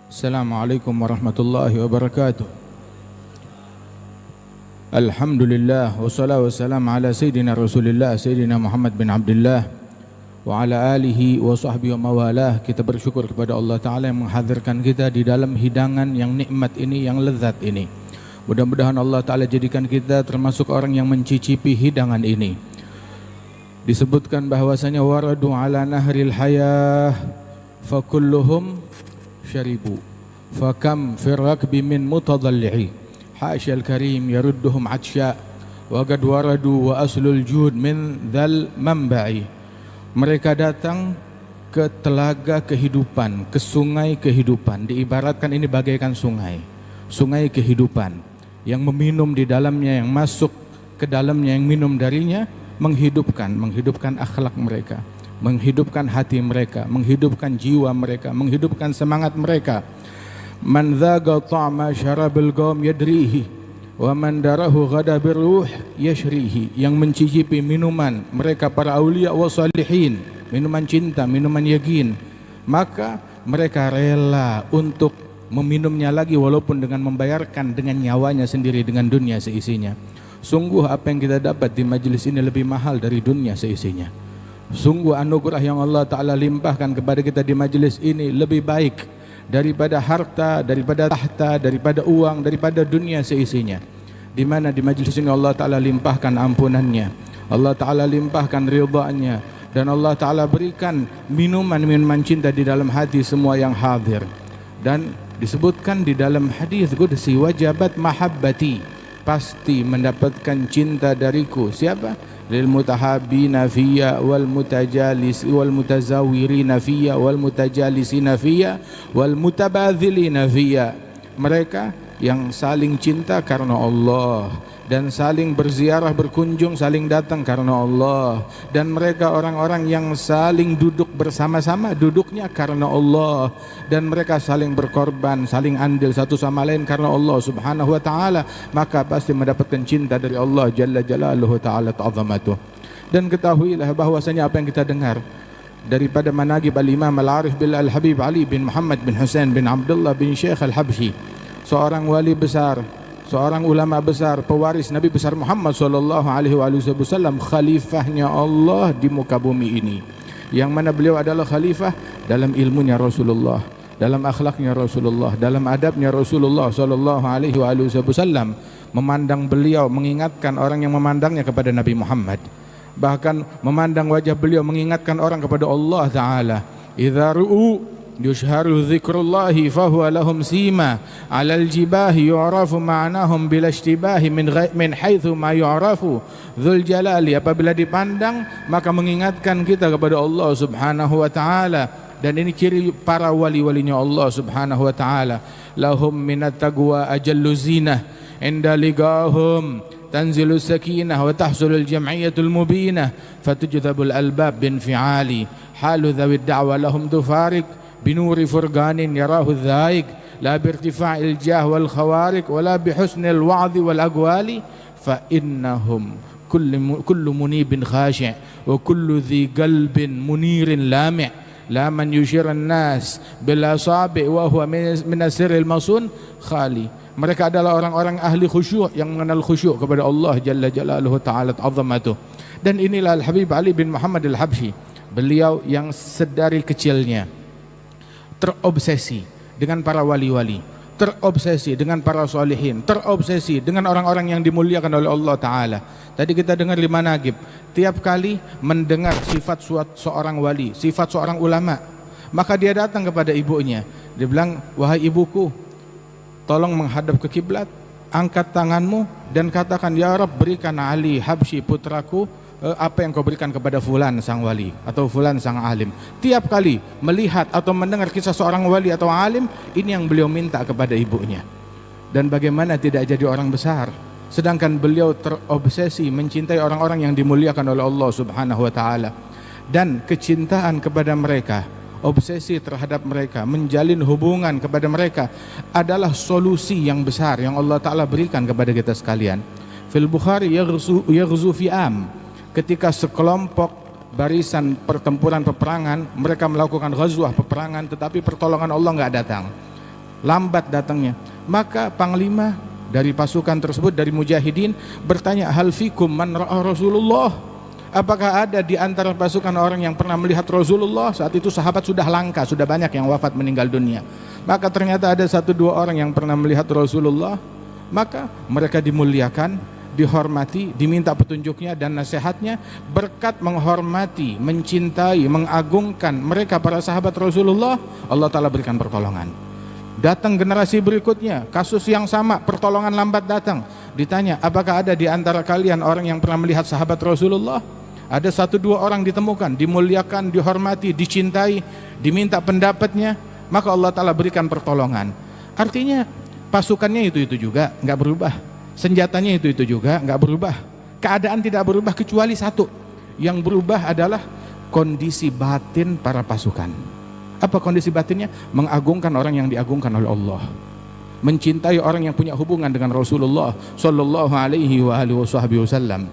Assalamualaikum warahmatullahi wabarakatuh. Alhamdulillah wassalatu wassalamu ala sayyidina Rasulillah sayyidina Muhammad bin Abdullah wa ala alihi wa sahbihi wa mawalah. Kita bersyukur kepada Allah Ta'ala yang menghadirkan kita di dalam hidangan yang nikmat ini, yang lezat ini. Mudah-mudahan Allah Ta'ala jadikan kita termasuk orang yang mencicipi hidangan ini. Disebutkan bahwasanya waradu ala nahril hayah fakulluhum syaribu fakam firrakbi min mutadalli'i hasyal karim yarudduhum atsya wa qad waradu wa aslul jud min dhal manba'i. Mereka datang ke telaga kehidupan, ke sungai kehidupan. Diibaratkan ini bagaikan sungai, sungai kehidupan yang meminum di dalamnya, yang masuk ke dalamnya, yang minum darinya, menghidupkan akhlak mereka, menghidupkan hati mereka, menghidupkan jiwa mereka, menghidupkan semangat mereka. Man dhaqa ta'ma syarabil qaum yadrihi wa man darahu ghada birruh yashrihi. Yang mencicipi minuman mereka para aulia wa salihin, minuman cinta, minuman yakin, maka mereka rela untuk meminumnya lagi walaupun dengan membayarkan dengan nyawanya sendiri, dengan dunia seisinya. Sungguh apa yang kita dapat di majelis ini lebih mahal dari dunia seisinya. Sungguh anugerah yang Allah Ta'ala limpahkan kepada kita di majelis ini lebih baik daripada harta, daripada tahta, daripada uang, daripada dunia seisinya. Di mana di majelis ini Allah Ta'ala limpahkan ampunannya, Allah Ta'ala limpahkan ridha-Nya, dan Allah Ta'ala berikan minuman-minuman cinta di dalam hati semua yang hadir. Dan disebutkan di dalam hadis qudsi, wajabat mahabbati, pasti mendapatkan cinta dariku. Siapa? Lil mutahabbina fiyya wal mutajalis wal mutazawirina fiyya wal mutajalisina fiyya wal mutabadzilina fiyya. Mereka yang saling cinta karena Allah, dan saling berziarah, berkunjung, saling datang karena Allah. Dan mereka orang-orang yang saling duduk bersama-sama, duduknya karena Allah. Dan mereka saling berkorban, saling andil satu sama lain karena Allah Subhanahu wa ta'ala. Maka pasti mendapatkan cinta dari Allah Jalla Jalaluhu ta'ala ta'zamatuh. Dan ketahuilah bahwasanya apa yang kita dengar daripada manaqib al-Imam al-Arif bil al-Habib Ali bin Muhammad bin Husain bin Abdullah bin Syekh al-Habsyi, seorang wali besar, seorang ulama besar, pewaris Nabi besar Muhammad sallallahu alaihi wasallam, khalifahnya Allah di muka bumi ini. Yang mana beliau adalah khalifah dalam ilmunya Rasulullah, dalam akhlaknya Rasulullah, dalam adabnya Rasulullah sallallahu alaihi wasallam. Memandang beliau mengingatkan orang yang memandangnya kepada Nabi Muhammad. Bahkan memandang wajah beliau mengingatkan orang kepada Allah Ta'ala. Idza ru'u yushharu dzikrullahi fahuwa lahum sima alal jibahi yu'rafu ma'nahum bila ishtibahi min haitsu ma yu'rafu dzul jalali. Apabila dipandang maka mengingatkan kita kepada Allah Subhanahu wa ta'ala. Dan ini ciri para wali-walinya Allah Subhanahu wa ta'ala. Lahum minat taqwa ajallu zinah inda liqahum tanzilu sakinah wa tahsulul jam'iyatul mubinah fatujdzabul albab bin fi'ali halu dhawid da'wa lahum tufarik binuri furganin yarahu dhaik la birtifa'il jah wal khawarik wala bihusnil wa'dhi wal aqwali fa innahum kullu munibin khashi' wa kullu dhi qalbin munirin lami' la man yushiran nas bil asabi' wa huwa min asiril masun khali. Mereka adalah orang-orang ahli khusyuk yang mengenal khusyuk kepada Allah Jalla Jalaluhu ta'ala ta'zamatuh. Dan inilah Al-Habib Ali bin Muhammad Al-Habsyi, beliau yang sedari kecilnya terobsesi dengan para wali-wali, terobsesi dengan para salihin, terobsesi dengan orang-orang yang dimuliakan oleh Allah Ta'ala. Tadi kita dengar di manaqib, tiap kali mendengar sifat seorang wali, sifat seorang ulama, maka dia datang kepada ibunya. Dia bilang, wahai ibuku, tolong menghadap ke kiblat, angkat tanganmu dan katakan, ya Rabb, berikan Ali Habsyi putraku apa yang kau berikan kepada fulan sang wali atau fulan sang alim. Tiap kali melihat atau mendengar kisah seorang wali atau alim, ini yang beliau minta kepada ibunya. Dan bagaimana tidak jadi orang besar, sedangkan beliau terobsesi mencintai orang-orang yang dimuliakan oleh Allah Subhanahu wa ta'ala. Dan kecintaan kepada mereka, obsesi terhadap mereka, menjalin hubungan kepada mereka adalah solusi yang besar yang Allah Ta'ala berikan kepada kita sekalian. Fil Bukhari yaghzu fi am, ketika sekelompok barisan pertempuran peperangan, mereka melakukan ghazwah peperangan, tetapi pertolongan Allah nggak datang. lambat datangnya. Maka panglima dari pasukan tersebut, dari mujahidin, bertanya, hal fikum man ra'a Rasulullah? Apakah ada di antara pasukan orang yang pernah melihat Rasulullah? Saat itu sahabat sudah langka, sudah banyak yang wafat meninggal dunia. Maka ternyata ada 1-2 orang yang pernah melihat Rasulullah. Maka mereka dimuliakan, dihormati, diminta petunjuknya dan nasihatnya. Berkat menghormati, mencintai, mengagungkan mereka para sahabat Rasulullah, Allah Ta'ala berikan pertolongan. Datang generasi berikutnya, kasus yang sama, pertolongan lambat datang. Ditanya, apakah ada di antara kalian orang yang pernah melihat sahabat Rasulullah? Ada 1-2 orang ditemukan, dimuliakan, dihormati, dicintai, diminta pendapatnya, maka Allah Ta'ala berikan pertolongan. Artinya pasukannya itu juga nggak berubah, senjatanya itu juga nggak berubah, keadaan tidak berubah kecuali satu, yang berubah adalah kondisi batin para pasukan. Apa kondisi batinnya? Mengagungkan orang yang diagungkan oleh Allah, mencintai orang yang punya hubungan dengan Rasulullah Sallallahu Alaihi Wasallam.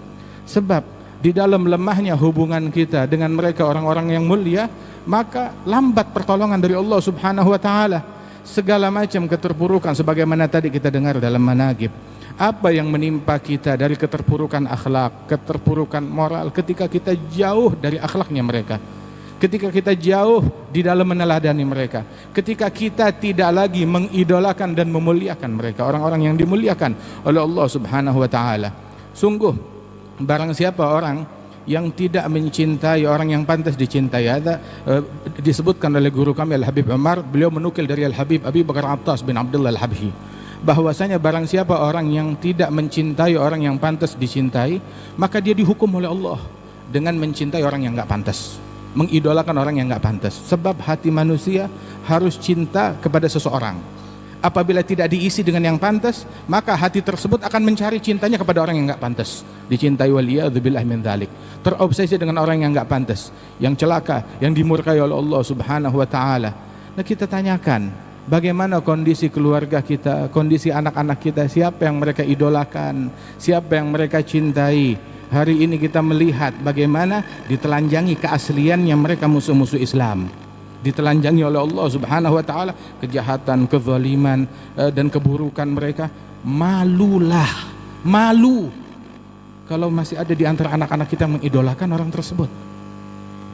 Sebab di dalam lemahnya hubungan kita dengan mereka orang-orang yang mulia, maka lambat pertolongan dari Allah Subhanahu Wa Taala. Segala macam keterpurukan, sebagaimana tadi kita dengar dalam managib, apa yang menimpa kita dari keterpurukan akhlak, keterpurukan moral, ketika kita jauh dari akhlaknya mereka, ketika kita jauh di dalam meneladani mereka, ketika kita tidak lagi mengidolakan dan memuliakan mereka, orang-orang yang dimuliakan oleh Allah Subhanahu Wa Taala. Sungguh barang siapa orang yang tidak mencintai orang yang pantas dicintai, ada disebutkan oleh guru kami Al-Habib Umar, beliau menukil dari Al-Habib Abi Bakar Attas bin Abdullah Al-Habhi, bahwasanya barang siapa orang yang tidak mencintai orang yang pantas dicintai, maka dia dihukum oleh Allah dengan mencintai orang yang nggak pantas, mengidolakan orang yang nggak pantas. Sebab hati manusia harus cinta kepada seseorang. Apabila tidak diisi dengan yang pantas, maka hati tersebut akan mencari cintanya kepada orang yang nggak pantas dicintai. Waliyadzubillah min dzalik. Terobsesi dengan orang yang nggak pantas, yang celaka, yang dimurkai oleh Allah Subhanahu Wa Taala. Nah, kita tanyakan, bagaimana kondisi keluarga kita, kondisi anak-anak kita, siapa yang mereka idolakan, siapa yang mereka cintai. Hari ini kita melihat bagaimana ditelanjangi keasliannya mereka musuh-musuh Islam, ditelanjangi oleh Allah Subhanahu Wa Taala kejahatan, kezaliman dan keburukan mereka. Malulah, malu kalau masih ada di antara anak-anak kita mengidolakan orang tersebut,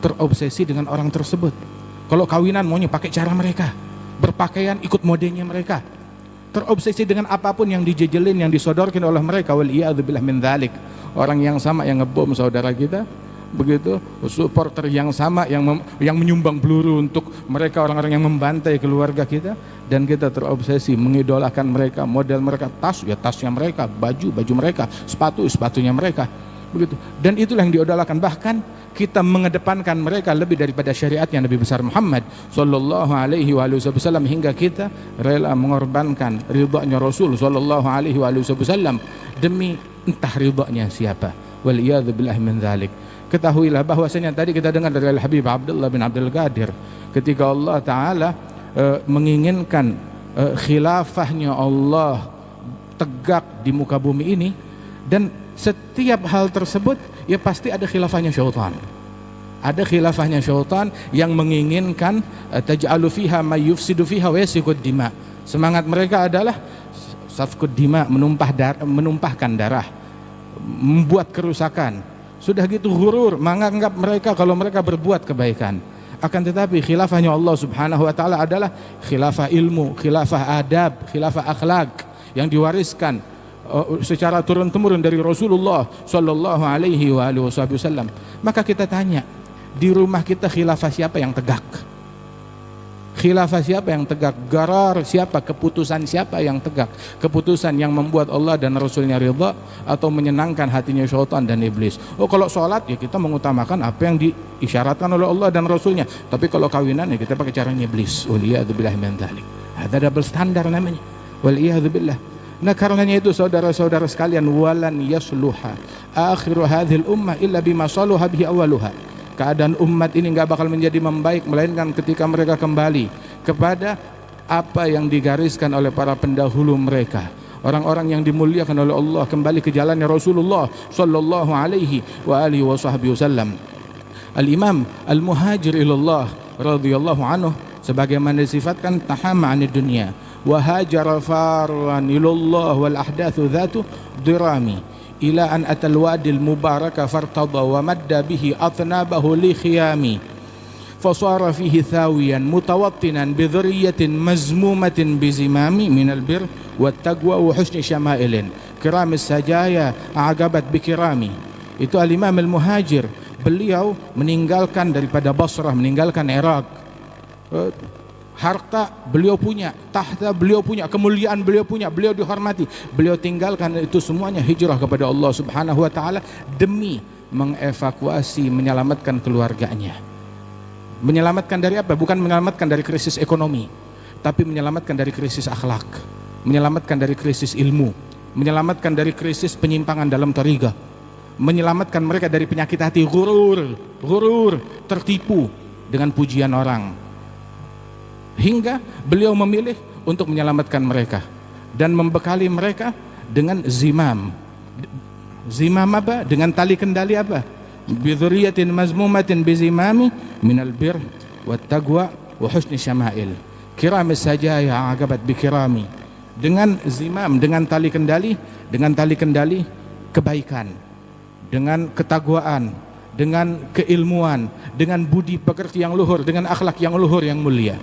terobsesi dengan orang tersebut. Kalau kawinan maunya pakai cara mereka, berpakaian ikut modenya mereka, terobsesi dengan apapun yang dijejelin, yang disodorkan oleh mereka. Waliyadzubillah min dzalik. Orang yang sama yang ngebom saudara kita, begitu, supporter yang sama yang menyumbang peluru untuk mereka, orang-orang yang membantai keluarga kita, dan kita terobsesi mengidolakan mereka, model mereka, tas ya tasnya mereka, baju mereka, sepatunya mereka, begitu. Dan itulah yang diidolakan. Bahkan kita mengedepankan mereka lebih daripada syariatnya Nabi besar Muhammad Sallallahu Alaihi Wasallam, hingga kita rela mengorbankan ridhanya Rasul Sallallahu Alaihi Wasallam demi entah ridhanya siapa. Waliyadzubillah min dzalik. Ketahuilah bahwasanya tadi kita dengar dari Al-Habib Abdullah bin Abdul Qadir, ketika Allah Ta'ala menginginkan khilafahnya Allah tegak di muka bumi ini, dan setiap hal tersebut ya pasti ada khilafahnya syaitan. Ada khilafahnya syaitan yang menginginkan taj'alu fiha may yufsidu fiha wa yasfikud dima. Semangat mereka adalah safkud dima, menumpahkan darah, membuat kerusakan. Sudah gitu ghurur, menganggap mereka kalau mereka berbuat kebaikan. Akan tetapi khilafahnya Allah Subhanahu Wa Taala adalah khilafah ilmu, khilafah adab, khilafah akhlak yang diwariskan secara turun-temurun dari Rasulullah Sallallahu Alaihi Wasallam. Maka kita tanya, di rumah kita khilafah siapa yang tegak? Khilafah siapa yang tegak? Garar siapa? Keputusan siapa yang tegak? Keputusan yang membuat Allah dan Rasulnya ridha, atau menyenangkan hatinya syaitan dan iblis? Oh, kalau sholat ya kita mengutamakan apa yang diisyaratkan oleh Allah dan Rasulnya. Tapi kalau kawinan ya kita pakai caranya iblis. Waliyadzubillah min dzalik. Ada double standar namanya. Waliyadzubillah. Nah, karenanya itu saudara-saudara sekalian, walan yasluha akhiru hadhil ummah illa bima saluha bihi awaluha. Keadaan umat ini nggak bakal menjadi membaik melainkan ketika mereka kembali kepada apa yang digariskan oleh para pendahulu mereka, orang-orang yang dimuliakan oleh Allah, kembali ke jalannya Rasulullah Sallallahu Alaihi Wasallam. Al-Imam Al-Muhajir ilallah radhiyallahu anhu sebagaimana disifatkan tahama anid dunya wa hajara faran ilallah wal ahdathu dhatu dirami ila an atal wadil mubaraka fartada wa madda bihi atnabahu li khiyami fasara fihi thawiyan mutawattinan bi dhurriyyatin mazmumatin bi zimami minal bir wat taqwa wa husni syama'ilin kiramis sajaya agabat bi kirami. Itu al-Imam al-Muhajir, beliau meninggalkan daripada Basrah, meninggalkan Irak, harta beliau punya, tahta beliau punya, kemuliaan beliau punya, beliau dihormati, beliau tinggalkan itu semuanya hijrah kepada Allah Subhanahu wa taala demi mengevakuasi, menyelamatkan keluarganya. Menyelamatkan dari apa? Bukan menyelamatkan dari krisis ekonomi, tapi menyelamatkan dari krisis akhlak, menyelamatkan dari krisis ilmu, menyelamatkan dari krisis penyimpangan dalam thariqah, menyelamatkan mereka dari penyakit hati, gurur, tertipu dengan pujian orang. Hingga beliau memilih untuk menyelamatkan mereka dan membekali mereka dengan zimam. Zimam apa? Dengan tali kendali apa? Bidhuriyatin mazmumatin bizimami minal bir wat taqwa wa husni syama'il. Kiramis sajaya agabat bikirami. Dengan zimam, dengan tali kendali kebaikan, dengan ketakwaan, dengan keilmuan, dengan budi pekerti yang luhur, dengan akhlak yang luhur yang mulia.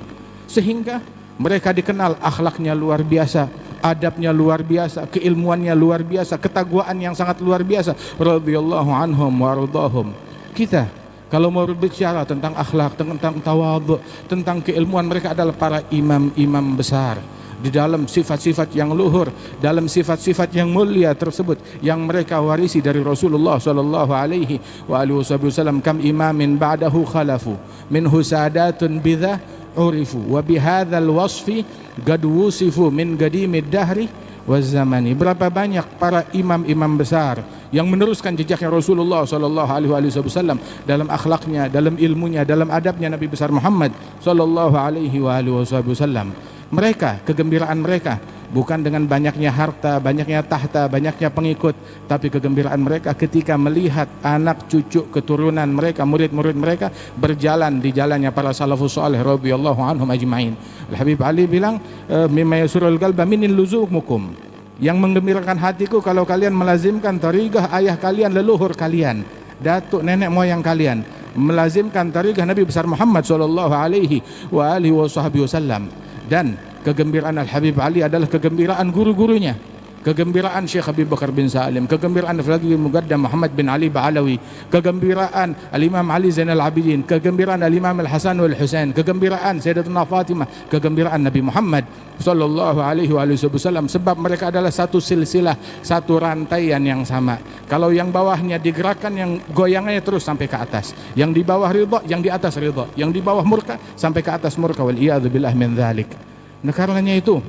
Sehingga mereka dikenal akhlaknya luar biasa, adabnya luar biasa, keilmuannya luar biasa, ketakwaan yang sangat luar biasa. Radhiyallahu anhum wa ardahum. Kita kalau mau berbicara tentang akhlak, tentang tawadhu, tentang keilmuan, mereka adalah para imam-imam besar. Di dalam sifat-sifat yang luhur, dalam sifat-sifat yang mulia tersebut yang mereka warisi dari Rasulullah sallallahu alaihi wasallam, kam imamin ba'dahu khalafu minhu sadatun bidha urifu wa bihadzal wasfi qad wusifu min qadimid dahri waz zamani. Berapa banyak para imam-imam besar yang meneruskan jejaknya Rasulullah sallallahu alaihi wasallam dalam akhlaknya, dalam ilmunya, dalam adabnya Nabi besar Muhammad sallallahu alaihi wasallam. Mereka, kegembiraan mereka bukan dengan banyaknya harta, banyaknya tahta, banyaknya pengikut, tapi kegembiraan mereka ketika melihat anak cucu keturunan mereka, murid-murid mereka berjalan di jalannya para salafus salih radhiyallahu anhum ajma'in. Al-Habib Ali bilang, mimma yasurul qalba minil luzumukum, yang menggembirakan hatiku kalau kalian melazimkan thariqah ayah kalian, leluhur kalian, datuk nenek moyang kalian, melazimkan thariqah Nabi besar Muhammad sallallahu alaihi wasallam. Dan kegembiraan Al-Habib Ali adalah kegembiraan guru-gurunya, kegembiraan Syekh Habib Bakar bin Salim, kegembiraan Al-Faqih Muqaddam Muhammad bin Ali Ba'alawi, kegembiraan Al-Imam Ali Zainal Abidin, kegembiraan Al-Imam Al-Hasan wal Husain, kegembiraan Sayyidatuna Fatimah, kegembiraan Nabi Muhammad sallallahu alaihi wasallam. Sebab mereka adalah satu silsilah, satu rantaian yang sama. Kalau yang bawahnya digerakkan, yang goyangannya terus sampai ke atas, yang di bawah ridha, yang di atas ridha, yang di bawah murka sampai ke atas murka, wal iyadzu billah min dzalik. Nah, karenanya itu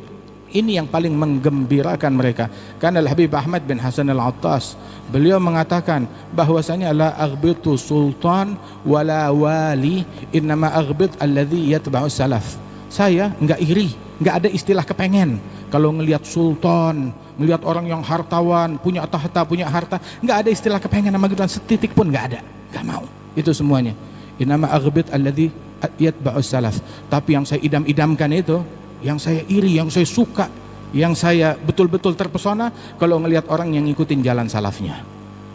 ini yang paling menggembirakan mereka. Karena Al-Habib Ahmad bin Hasan Al-Attas, beliau mengatakan bahwasanya la aghbitu sultan wala wali, innama aghbit alladhi yatba'u salaf. Saya enggak iri, enggak ada istilah kepengen kalau ngelihat sultan, melihat orang yang hartawan, punya tahta, punya harta, enggak ada istilah kepengen sama gitu, setitik pun enggak ada, enggak mau. Itu semuanya. Innama aghbit alladhi yatba'u salaf. Tapi yang saya idam-idamkan itu, yang saya iri, yang saya suka, yang saya betul-betul terpesona kalau ngelihat orang yang ngikutin jalan salafnya,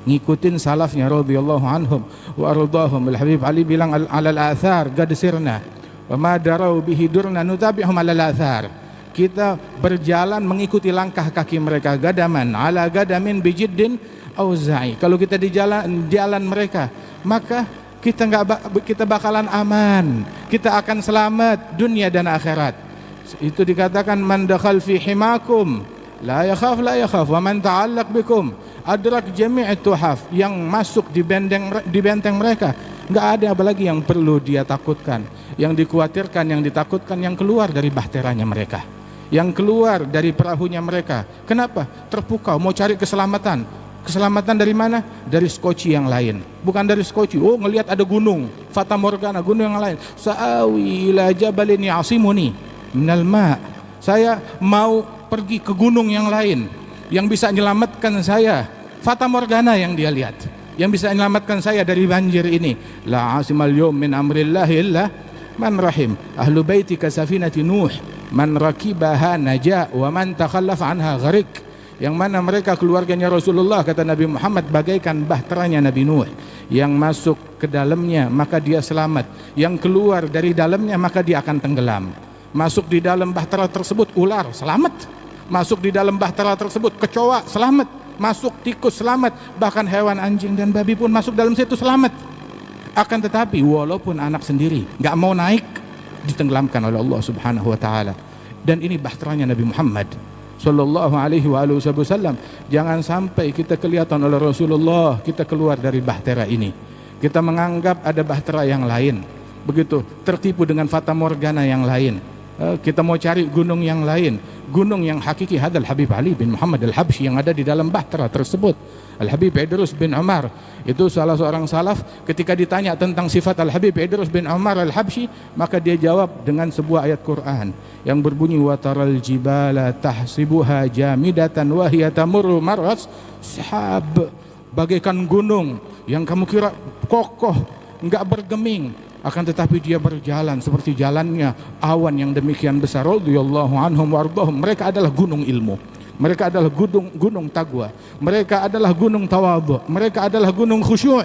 ngikutin salafnya radhiyallahu anhum wa ardahum. Al-Habib Ali bilang, alal athar qad sirna wa ma darau bihi durna nutabi'hum alal athar. Kita berjalan mengikuti langkah kaki mereka, gadaman ala gadamin bijiddin auza'i. Kalau kita di jalan mereka, maka kita bakalan aman, kita akan selamat dunia dan akhirat. Itu dikatakan, man dakhal fi himakum la yakhaf wa man ta'allaq bikum adrak jami' tuhaf. Yang masuk di benteng mereka, enggak ada apalagi yang perlu dia takutkan. Yang dikhawatirkan, yang ditakutkan yang keluar dari bahteranya mereka, yang keluar dari perahunya mereka. Kenapa? Terpukau mau cari keselamatan. Keselamatan dari mana? Dari skoci yang lain, bukan dari skoci. Oh, ngelihat ada gunung fata morgana, gunung yang lain. Sa'awi ila jabalin ya'simuni minal ma'. Saya mau pergi ke gunung yang lain yang bisa menyelamatkan saya. Fata morgana yang dia lihat, yang bisa menyelamatkan saya dari banjir ini. La asimal yawm min amrillahi illa man rahim. Ahlu baiti ka safinati Nuh Man rakibaha naja wa man takhallafa anha gharik. Yang mana mereka keluarganya Rasulullah, kata Nabi Muhammad, bagaikan bahteranya Nabi Nuh. Yang masuk ke dalamnya maka dia selamat, yang keluar dari dalamnya maka dia akan tenggelam. Masuk di dalam bahtera tersebut ular, selamat. Masuk di dalam bahtera tersebut kecoa, selamat. Masuk tikus, selamat. Bahkan hewan anjing dan babi pun masuk dalam situ, selamat. Akan tetapi walaupun anak sendiri nggak mau naik, ditenggelamkan oleh Allah Subhanahu wa taala. Dan ini bahteranya Nabi Muhammad sallallahu alaihi wasallam. Jangan sampai kita kelihatan oleh Rasulullah kita keluar dari bahtera ini. Kita menganggap ada bahtera yang lain. Begitu, tertipu dengan fata morgana yang lain. Kita mau cari gunung yang lain, gunung yang hakiki hadal Habib Ali bin Muhammad al-Habsyi yang ada di dalam bahtera tersebut. Al-Habib Idrus bin Umar itu salah seorang salaf, ketika ditanya tentang sifat Al-Habib Idrus bin Umar al-Habsyi, maka dia jawab dengan sebuah ayat Quran yang berbunyi wa taral jibala tahsibuha jamidatan wa hiya tamurru marras sahab. Bagaikan gunung yang kamu kira kokoh, enggak bergeming, akan tetapi dia berjalan seperti jalannya awan yang demikian besar. Radhiyallahu anhum wardahum. Mereka adalah gunung ilmu, mereka adalah gunung taqwa, mereka adalah gunung tawadhu, mereka adalah gunung khusyuk.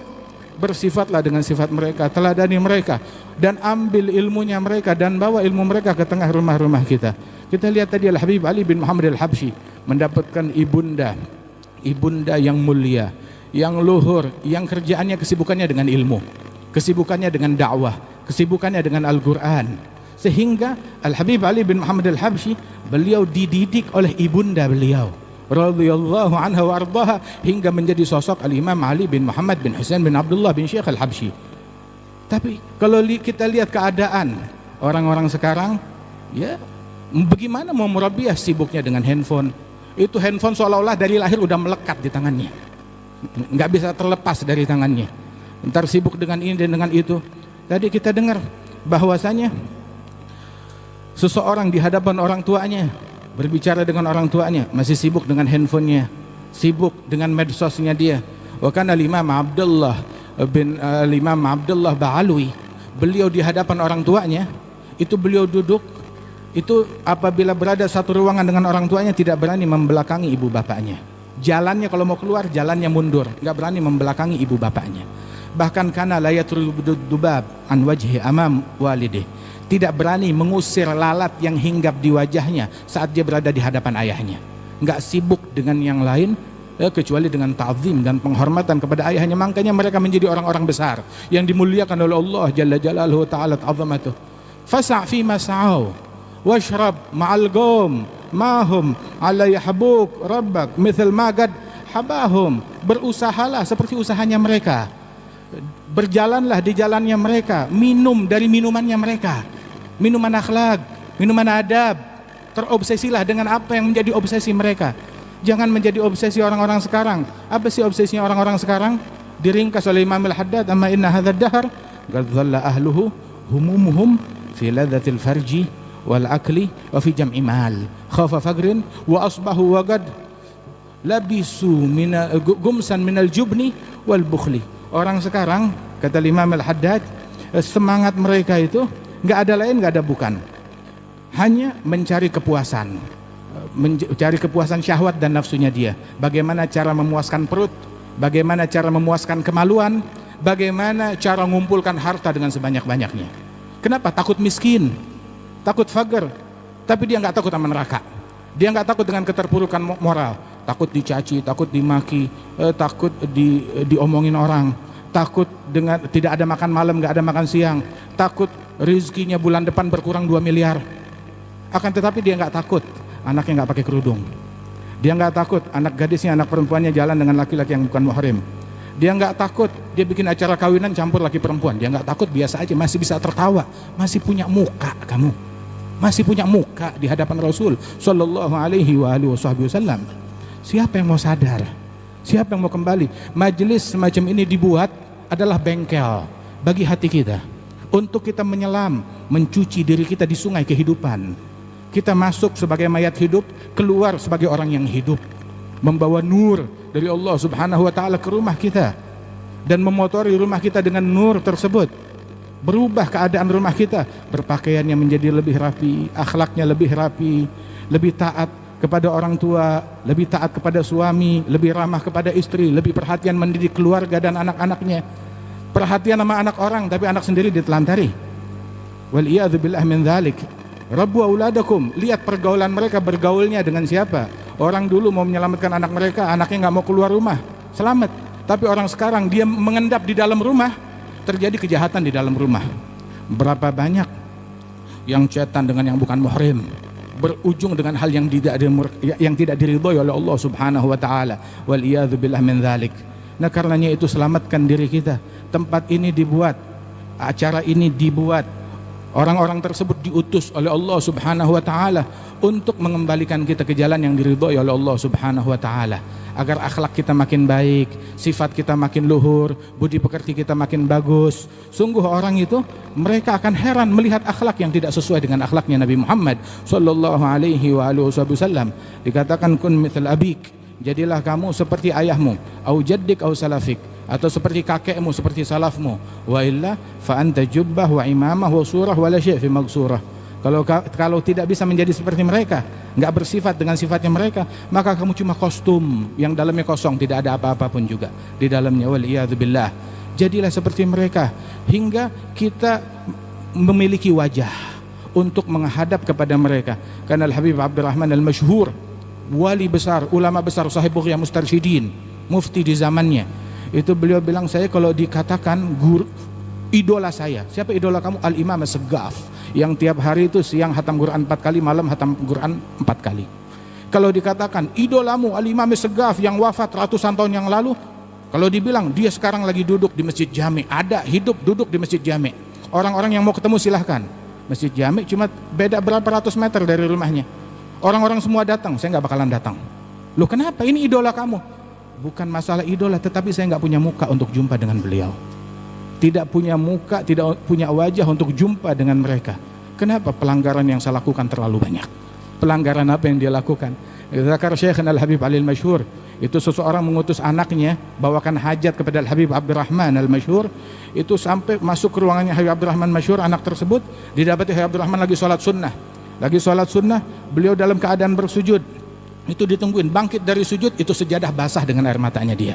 Bersifatlah dengan sifat mereka, teladani mereka, dan ambil ilmunya mereka dan bawa ilmu mereka ke tengah rumah-rumah kita. Kita lihat tadi Al-Habib Ali bin Muhammad al-Habsyi mendapatkan ibunda yang mulia, yang luhur, yang kerjaannya, kesibukannya dengan ilmu, kesibukannya dengan dakwah, kesibukannya dengan Al-Quran. Sehingga Al-Habib Ali bin Muhammad al-Habsyi, beliau dididik oleh ibunda beliau radhiyallahu anha wa ardaha, hingga menjadi sosok Al-Imam Ali bin Muhammad bin Husain bin Abdullah bin Syekh al-Habsyi. Tapi kalau kita lihat keadaan orang-orang sekarang, ya bagaimana mau murabiah, sibuknya dengan handphone. Itu handphone seolah-olah dari lahir udah melekat di tangannya, nggak bisa terlepas dari tangannya. Ntar sibuk dengan ini dan dengan itu. Tadi kita dengar bahwasanya seseorang di hadapan orang tuanya, berbicara dengan orang tuanya, masih sibuk dengan handphonenya, sibuk dengan medsosnya dia. Wa kana Imam Abdullah Ba'alwi, beliau di hadapan orang tuanya, itu beliau duduk, itu apabila berada satu ruangan dengan orang tuanya tidak berani membelakangi ibu bapaknya. Jalannya kalau mau keluar, jalannya mundur, nggak berani membelakangi ibu bapaknya. Bahkan kana la yatrudu dubab an wajhi amam walidih, tidak berani mengusir lalat yang hinggap di wajahnya saat dia berada di hadapan ayahnya. Nggak sibuk dengan yang lain, kecuali dengan ta'zim dan penghormatan kepada ayahnya. Makanya mereka menjadi orang-orang besar yang dimuliakan oleh Allah Jalla Jalaluhu Ta'ala azamatuh. Fasa' fi mas'au washrab ma'al qawm mahum ala yahbuk rabbak mithal magad habahum. Berusahalah seperti usahanya mereka, berjalanlah di jalannya mereka, minum dari minumannya mereka, minuman akhlak, minuman adab. Terobsesilah dengan apa yang menjadi obsesi mereka. Jangan menjadi obsesi orang-orang sekarang. Apa sih obsesinya orang-orang sekarang? Diringkas oleh Imam Al-Haddad, amma inna hadzal dahr qad dhalla ahluhu humumuhum fi ladzatil farji wal akli wa fi jam'i mal khafa fagrin wa asbahu wa qad labisu min gumsan minal jubni wal bukhli. Orang sekarang, kata Imam Al-Haddad, semangat mereka itu nggak ada lain, nggak ada bukan, hanya mencari kepuasan, mencari kepuasan syahwat dan nafsunya dia. Bagaimana cara memuaskan perut, bagaimana cara memuaskan kemaluan, bagaimana cara mengumpulkan harta dengan sebanyak-banyaknya. Kenapa? Takut miskin, takut fakir, tapi dia nggak takut sama neraka. Dia nggak takut dengan keterpurukan moral, takut dicaci, takut dimaki, takut diomongin orang, takut dengan tidak ada makan malam, nggak ada makan siang, takut rezekinya bulan depan berkurang 2 miliar. Akan tetapi dia nggak takut anaknya nggak pakai kerudung. Dia nggak takut anak gadisnya, anak perempuannya jalan dengan laki-laki yang bukan muhrim. Dia nggak takut dia bikin acara kawinan campur laki perempuan. Dia nggak takut, biasa aja, masih bisa tertawa, masih punya muka kamu, masih punya muka di hadapan Rasul Sallallahu Alaihi Wasallam. Siapa yang mau sadar? Siapa yang mau kembali? Majelis semacam ini dibuat adalah bengkel bagi hati kita, untuk kita menyelam, mencuci diri kita di sungai kehidupan. Kita masuk sebagai mayat hidup, keluar sebagai orang yang hidup, membawa nur dari Allah Subhanahu wa Ta'ala ke rumah kita dan memotori rumah kita dengan nur tersebut. Berubah keadaan rumah kita, berpakaiannya menjadi lebih rapi, akhlaknya lebih rapi, lebih taat kepada orang tua, lebih taat kepada suami, lebih ramah kepada istri, lebih perhatian mendidik keluarga dan anak-anaknya. Perhatian sama anak orang tapi anak sendiri ditelantari. Wal iyadzu billah min dzalik. Rabbu auladakum, lihat pergaulan mereka, bergaulnya dengan siapa? Orang dulu mau menyelamatkan anak mereka, anaknya nggak mau keluar rumah, selamat. Tapi orang sekarang dia mengendap di dalam rumah, terjadi kejahatan di dalam rumah. Berapa banyak yang chatan dengan yang bukan muhrim, berujung dengan hal yang tidak diridhoi oleh Allah Subhanahu wa taala. Wal iyadzu billah min dzalik. Nah, karenanya itu selamatkan diri kita. Tempat ini dibuat, acara ini dibuat, orang-orang tersebut diutus oleh Allah Subhanahu wa taala untuk mengembalikan kita ke jalan yang diridhoi oleh Allah Subhanahu wa taala, agar akhlak kita makin baik, sifat kita makin luhur, budi pekerti kita makin bagus. Sungguh orang itu mereka akan heran melihat akhlak yang tidak sesuai dengan akhlaknya Nabi Muhammad sallallahu alaihi wasallam. Dikatakan kun mithal abik, jadilah kamu seperti ayahmu, au jaddik au salafik, atau seperti kakekmu, seperti salafmu. Wa illa fa anta jubbah wa imamah wa surah wa la syai' fi magsurah. Kalau tidak bisa menjadi seperti mereka, nggak bersifat dengan sifatnya mereka, maka kamu cuma kostum yang dalamnya kosong, tidak ada apa-apa pun juga di dalamnya. Wal iyadzu billah. Jadilah seperti mereka hingga kita memiliki wajah untuk menghadap kepada mereka. Karena Al-Habib Abdurrahman Al-Masyhur, wali besar, ulama besar, sahib Bughya Mustarsyidin, mufti di zamannya, itu beliau bilang, saya kalau dikatakan guru, idola saya, siapa idola kamu? Al-Imam As-Saggaf, yang tiap hari itu siang hatam Quran 4 kali, malam hatam Quran 4 kali. Kalau dikatakan idolamu Al-Imam As-Saggaf yang wafat ratusan tahun yang lalu, kalau dibilang dia sekarang lagi duduk di Masjid Jami, ada hidup duduk di Masjid Jami, orang-orang yang mau ketemu silahkan. Masjid Jami cuma beda berapa ratus meter dari rumahnya. Orang-orang semua datang, saya nggak bakalan datang. Loh kenapa? Ini idola kamu. Bukan masalah idola, tetapi saya nggak punya muka untuk jumpa dengan beliau. Tidak punya muka, tidak punya wajah untuk jumpa dengan mereka. Kenapa? Pelanggaran yang saya lakukan terlalu banyak. Pelanggaran apa yang dia lakukan? Zakar Syekhana Al-Habib Ali Al-Masyhur, itu seseorang mengutus anaknya bawakan hajat kepada Al-Habib Abdurrahman Al-Masyhur. Itu sampai masuk ke ruangannya Habib Abdurrahman Masyhur, anak tersebut didapati Habib Abdurrahman lagi sholat sunnah. Lagi sholat sunnah, beliau dalam keadaan bersujud. Itu ditungguin, bangkit dari sujud, itu sejadah basah dengan air matanya dia.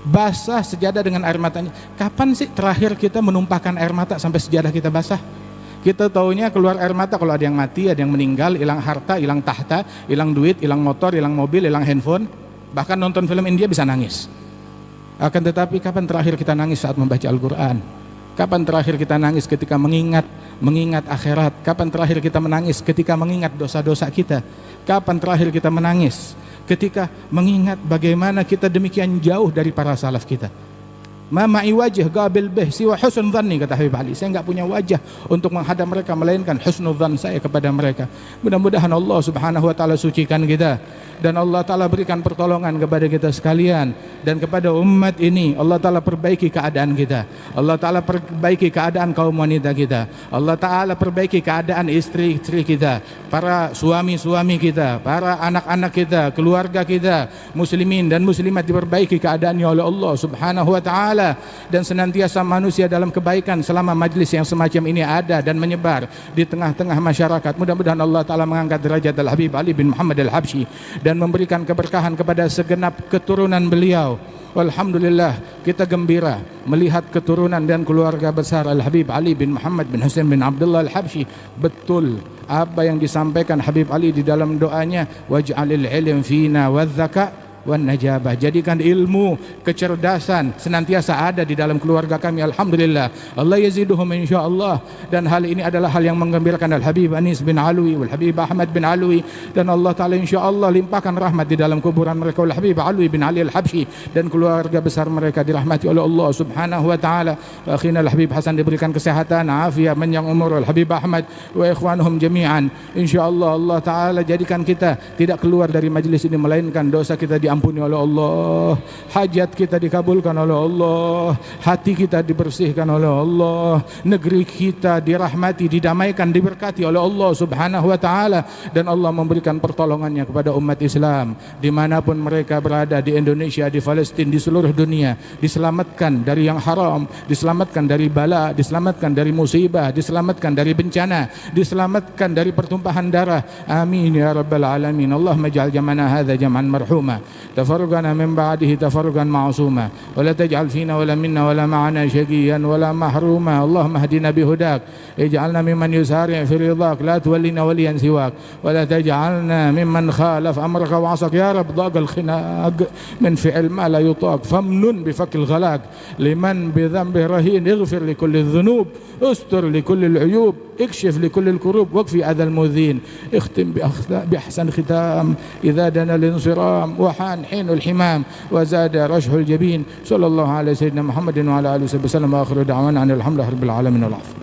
Basah sejadah dengan air matanya. Kapan sih terakhir kita menumpahkan air mata sampai sejadah kita basah? Kita taunya keluar air mata kalau ada yang mati, ada yang meninggal, hilang harta, hilang tahta, hilang duit, hilang motor, hilang mobil, hilang handphone. Bahkan nonton film India bisa nangis. Akan tetapi kapan terakhir kita nangis saat membaca Al-Quran? Kapan terakhir kita nangis ketika mengingat akhirat? Kapan terakhir kita menangis ketika mengingat dosa-dosa kita? Kapan terakhir kita menangis ketika mengingat bagaimana kita demikian jauh dari para salaf kita? Ma ma'i wajh qabil bih siwa husn dhanni, kata Habib Ali. Saya enggak punya wajah untuk menghadap mereka melainkan husnudzan saya kepada mereka. Mudah-mudahan Allah Subhanahu wa taala sucikan kita dan Allah taala berikan pertolongan kepada kita sekalian dan kepada umat ini. Allah taala perbaiki keadaan kita. Allah taala perbaiki keadaan kaum wanita kita. Allah taala perbaiki keadaan istri-istri kita, para suami-suami kita, para anak-anak kita, keluarga kita, muslimin dan muslimat diperbaiki keadaannya oleh Allah Subhanahu wa taala, dan senantiasa manusia dalam kebaikan selama majlis yang semacam ini ada dan menyebar di tengah-tengah masyarakat. Mudah-mudahan Allah taala mengangkat derajat Al-Habib Ali bin Muhammad Al-Habsyi dan memberikan keberkahan kepada segenap keturunan beliau. Alhamdulillah, kita gembira melihat keturunan dan keluarga besar Al-Habib Ali bin Muhammad bin Husain bin Abdullah Al-Habsyi. Betul apa yang disampaikan Habib Ali di dalam doanya, waj'alil ilm fina wadh-dhaka wan najabah. Jadikan ilmu, kecerdasan senantiasa ada di dalam keluarga kami. Alhamdulillah, Allah yaziduhum insyaallah. Dan hal ini adalah hal yang menggembirakan Al-Habib Anis bin Alwi wal Habib Ahmad bin Alwi, dan Allah taala insyaallah limpahkan rahmat di dalam kuburan mereka. Al-Habib Alwi bin Ali Al-Habsyi dan keluarga besar mereka dirahmati oleh Allah Subhanahu wa taala. Akhina Al-Habib Hasan diberikan kesehatan, afiat, panjang umur. Al-Habib Ahmad wa ikhwanuhum jami'an. Insyaallah Allah taala jadikan kita tidak keluar dari majlis ini melainkan dosa kita diampuni oleh Allah, hajat kita dikabulkan oleh Allah, hati kita dibersihkan oleh Allah, negeri kita dirahmati, didamaikan, diberkati oleh Allah Subhanahu wa taala, dan Allah memberikan pertolongannya kepada umat Islam dimanapun mereka berada, di Indonesia, di Palestina, di seluruh dunia, diselamatkan dari yang haram, diselamatkan dari bala, diselamatkan dari musibah, diselamatkan dari bencana, diselamatkan dari pertumpahan darah. Amin ya rabbal alamin. Allahumma ij'al jam'ana hadza jam'an marhuma, tafarruqana min ba'dihi tafarruqan ma'suma, wa la taj'al fina wa la minna wa la ma'ana shaqiyan wa la mahruma. Allahumma hdina bihudak, ij'alna mimman yusari' fi ridak, la tuwallina waliyan siwak, wa la taj'alna mimman khalaf amraka wa 'asak. Ya rab, ضاق الخناق من فعل ما لا يطاق، فامنن بفك الغلاق لمن بذنبه رهين، اغفر لكل الذنوب، استر لكل العيوب، اكشف لكل الكروب، واكفي أذى المؤذين. اختم بأحسن ختام إذا دنا الانصرام وحان حين الحمام وزاد رشح الجبين. صلى الله على سيدنا محمد وعلى آله وصحبه وسلم، وآخر دعوانا أن الحمد لله رب العالمين والعفو.